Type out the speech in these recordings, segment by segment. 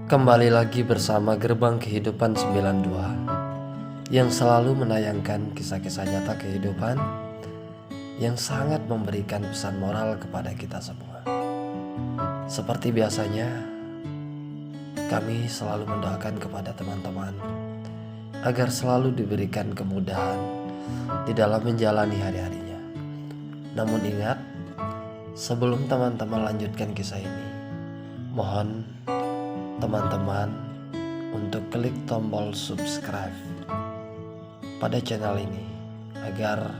Kembali lagi bersama Gerbang Kehidupan 92 yang selalu menayangkan kisah-kisah nyata kehidupan yang sangat memberikan pesan moral kepada kita semua. Seperti biasanya, kami selalu mendoakan kepada teman-teman agar selalu diberikan kemudahan di dalam menjalani hari-harinya. Namun ingat, sebelum teman-teman lanjutkan kisah ini, mohon teman-teman untuk klik tombol subscribe pada channel ini agar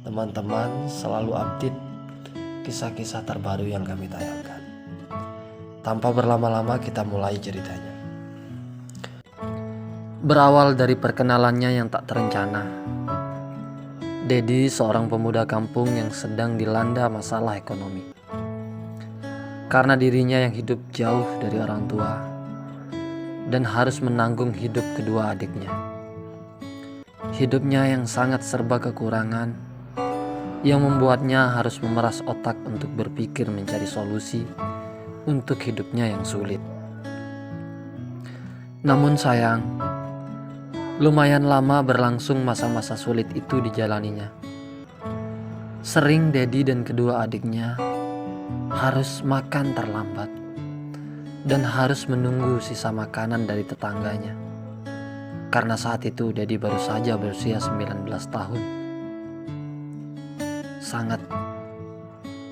teman-teman selalu update kisah-kisah terbaru yang kami tayangkan. Tanpa berlama-lama kita mulai ceritanya. Berawal dari perkenalannya yang tak terencana, Dedi seorang pemuda kampung yang sedang dilanda masalah ekonomi. Karena dirinya yang hidup jauh dari orang tua dan harus menanggung hidup kedua adiknya. Hidupnya yang sangat serba kekurangan yang membuatnya harus memeras otak untuk berpikir mencari solusi untuk hidupnya yang sulit. Namun sayang, lumayan lama berlangsung masa-masa sulit itu dijalaninya. Sering Dedi dan kedua adiknya harus makan terlambat dan harus menunggu sisa makanan dari tetangganya. Karena saat itu Dedi baru saja berusia 19 tahun. Sangat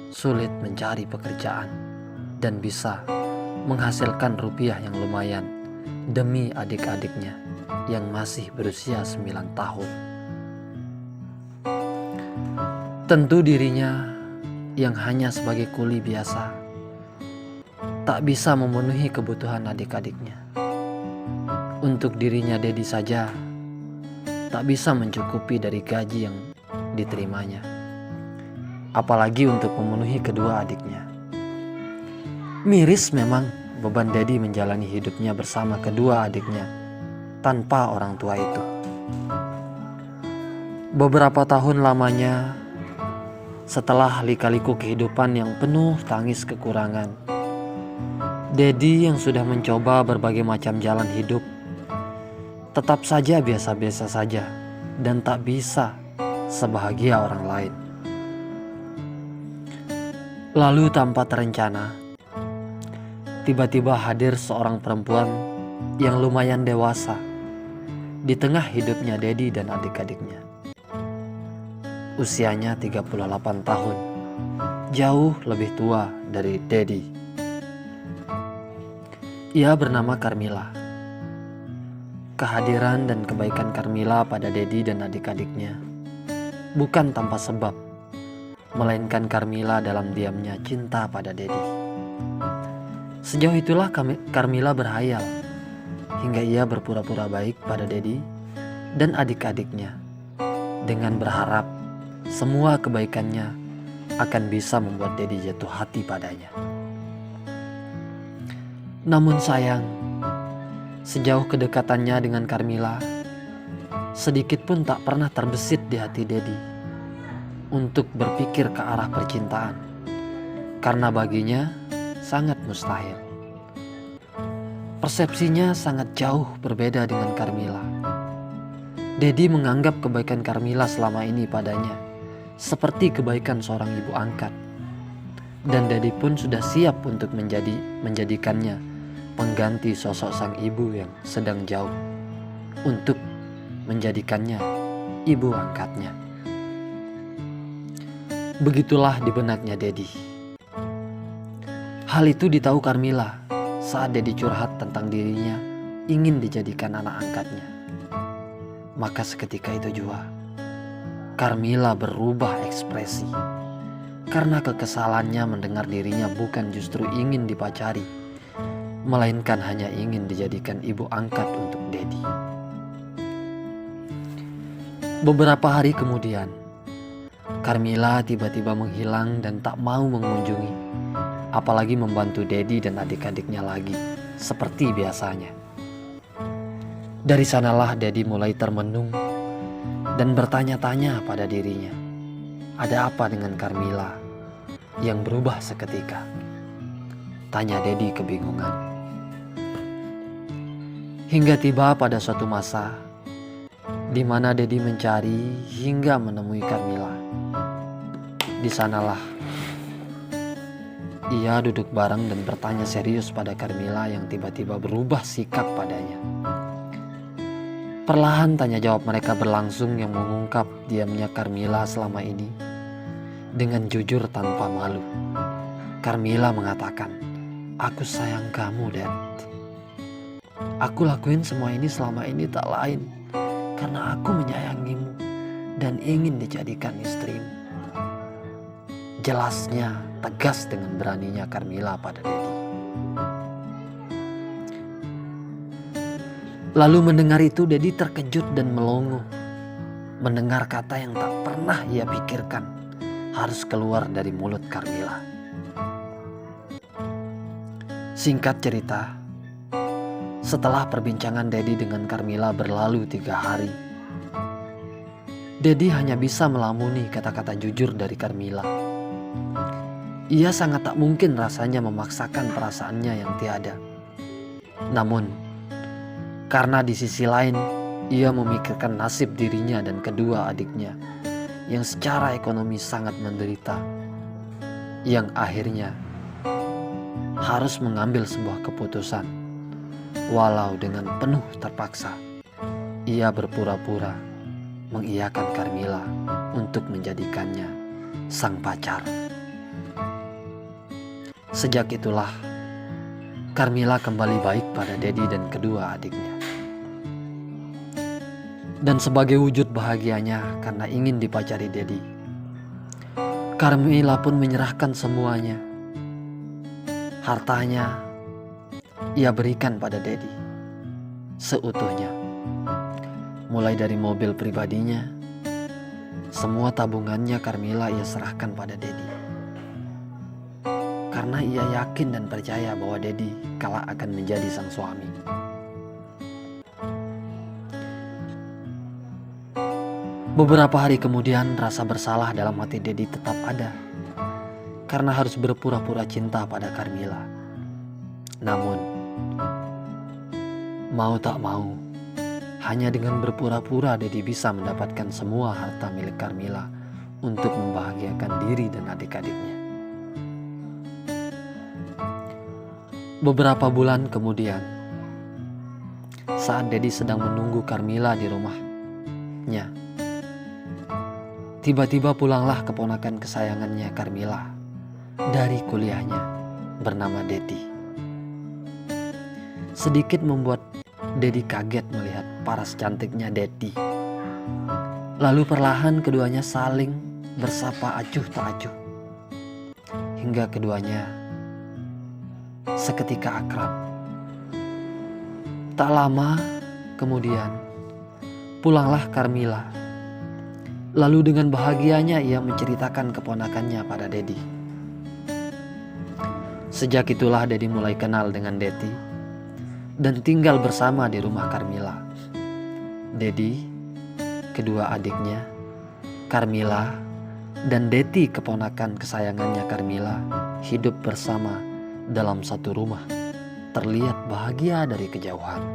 sulit mencari pekerjaan dan bisa menghasilkan rupiah yang lumayan demi adik-adiknya yang masih berusia 9 tahun. Tentu dirinya yang hanya sebagai kuli biasa tak bisa memenuhi kebutuhan adik-adiknya. Untuk dirinya Dedi saja tak bisa mencukupi dari gaji yang diterimanya, apalagi untuk memenuhi kedua adiknya. Miris memang beban Dedi menjalani hidupnya bersama kedua adiknya tanpa orang tua itu. Beberapa tahun lamanya setelah lika-liku kehidupan yang penuh tangis kekurangan, Dedi yang sudah mencoba berbagai macam jalan hidup tetap saja biasa-biasa saja dan tak bisa sebahagia orang lain. Lalu tanpa terencana, tiba-tiba hadir seorang perempuan yang lumayan dewasa di tengah hidupnya Dedi dan adik-adiknya. Usianya 38 tahun, jauh lebih tua dari Dedi. Ia bernama Carmila. Kehadiran dan kebaikan Carmila pada Dedi dan adik-adiknya bukan tanpa sebab, melainkan Carmila dalam diamnya cinta pada Dedi. Sejauh itulah Carmila berhayal hingga ia berpura-pura baik pada Dedi dan adik-adiknya dengan berharap semua kebaikannya akan bisa membuat Dedi jatuh hati padanya. Namun sayang, sejauh kedekatannya dengan Carmila, sedikit pun tak pernah terbesit di hati Dedi untuk berpikir ke arah percintaan, karena baginya sangat mustahil. Persepsinya sangat jauh berbeda dengan Carmila. Dedi menganggap kebaikan Carmila selama ini padanya seperti kebaikan seorang ibu angkat, dan Dedi pun sudah siap untuk menjadikannya pengganti sosok sang ibu yang sedang jauh, untuk menjadikannya ibu angkatnya. Begitulah di benaknya Dedi. Hal itu ditahu Carmila saat Dedi curhat tentang dirinya ingin dijadikan anak angkatnya. Maka seketika itu juga Carmila berubah ekspresi karena kekesalannya mendengar dirinya bukan justru ingin dipacari, melainkan hanya ingin dijadikan ibu angkat untuk Dedi. Beberapa hari kemudian, Carmila tiba-tiba menghilang dan tak mau mengunjungi, apalagi membantu Dedi dan adik-adiknya lagi seperti biasanya. Dari sanalah Dedi mulai termenung dan bertanya-tanya pada dirinya, ada apa dengan Carmila yang berubah seketika? Tanya Dedi kebingungan. Hingga tiba pada suatu masa di mana Dedi mencari hingga menemui Carmila. Di sanalah ia duduk bareng dan bertanya serius pada Carmila yang tiba-tiba berubah sikap padanya. Perlahan tanya jawab mereka berlangsung yang mengungkap diamnya Carmila selama ini. Dengan jujur tanpa malu, Carmila mengatakan, "Aku sayang kamu, Dad. Aku lakuin semua ini selama ini tak lain karena aku menyayangimu dan ingin dijadikan istrimu." Jelasnya, tegas dengan beraninya Carmila pada Dedi. Lalu mendengar itu Dedi terkejut dan melongo. Mendengar kata yang tak pernah ia pikirkan harus keluar dari mulut Carmila. Singkat cerita, setelah perbincangan Dedi dengan Carmila berlalu 3 hari, Dedi hanya bisa melamuni kata-kata jujur dari Carmila. Ia sangat tak mungkin rasanya memaksakan perasaannya yang tiada. Namun, karena di sisi lain ia memikirkan nasib dirinya dan kedua adiknya yang secara ekonomi sangat menderita, yang akhirnya harus mengambil sebuah keputusan. Walau dengan penuh terpaksa, ia berpura-pura mengiyakan Carmila untuk menjadikannya sang pacar. Sejak itulah Carmila kembali baik pada Dedi dan kedua adiknya. Dan sebagai wujud bahagianya karena ingin dipacari Dedi, Carmila pun menyerahkan semuanya. Hartanya ia berikan pada Dedi seutuhnya. Mulai dari mobil pribadinya, semua tabungannya Carmila ia serahkan pada Dedi. Karena ia yakin dan percaya bahwa Dedi kelak akan menjadi sang suami. Beberapa hari kemudian rasa bersalah dalam hati Dedi tetap ada karena harus berpura-pura cinta pada Carmila. Namun, mau tak mau, hanya dengan berpura-pura Dedi bisa mendapatkan semua harta milik Carmila untuk membahagiakan diri dan adik-adiknya. Beberapa bulan kemudian, saat Dedi sedang menunggu Carmila di rumahnya, tiba-tiba pulanglah keponakan kesayangannya Carmila dari kuliahnya bernama Dedi. Sedikit membuat Dedi kaget melihat paras cantiknya Dedi. Lalu perlahan keduanya saling bersapa acuh tak acuh, hingga keduanya seketika akrab. Tak lama kemudian pulanglah Carmila. Lalu dengan bahagianya ia menceritakan keponakannya pada Dedi. Sejak itulah Dedi mulai kenal dengan Dedi dan tinggal bersama di rumah Carmila. Dedi, kedua adiknya, Carmila, dan Dedi keponakan kesayangannya Carmila hidup bersama dalam satu rumah, terlihat bahagia dari kejauhan.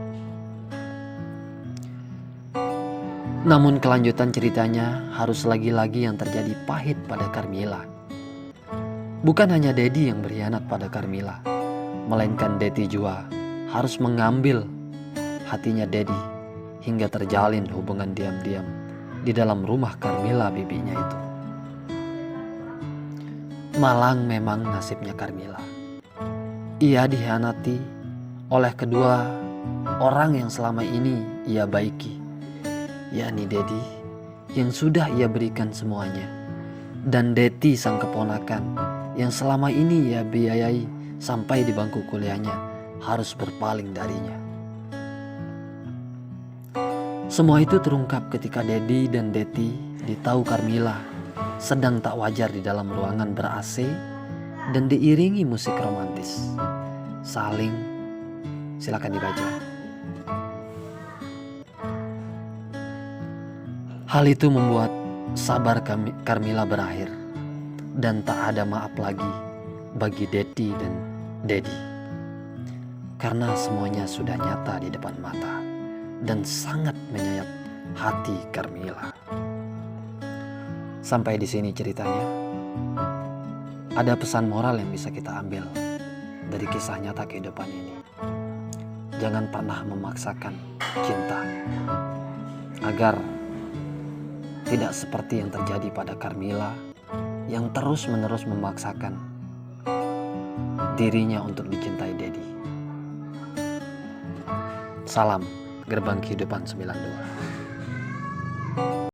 Namun kelanjutan ceritanya harus lagi-lagi yang terjadi pahit pada Carmila. Bukan hanya Dedi yang berkhianat pada Carmila, melainkan Dedi juga harus mengambil hatinya Dedi hingga terjalin hubungan diam-diam di dalam rumah Carmila bibinya itu. Malang memang nasibnya Carmila. Ia dikhianati oleh kedua orang yang selama ini ia baiki, yakni Dedi yang sudah ia berikan semuanya, dan Dedi sang keponakan yang selama ini ia biayai sampai di bangku kuliahnya harus berpaling darinya. Semua itu terungkap ketika Dedi dan Dedi ditahu Carmila sedang tak wajar di dalam ruangan ber-AC dan diiringi musik romantis. Silakan dibaca. Hal itu membuat sabar Carmila berakhir dan tak ada maaf lagi bagi Dedi dan Dedi. karena semuanya sudah nyata di depan mata dan sangat menyayat hati Carmilla. Sampai di sini ceritanya. Ada pesan moral yang bisa kita ambil dari kisah nyata kehidupan ini. Jangan pernah memaksakan cinta, agar tidak seperti yang terjadi pada Carmilla yang terus-menerus memaksakan dirinya untuk dicintai Dedi. Salam Gerbang Kehidupan 92.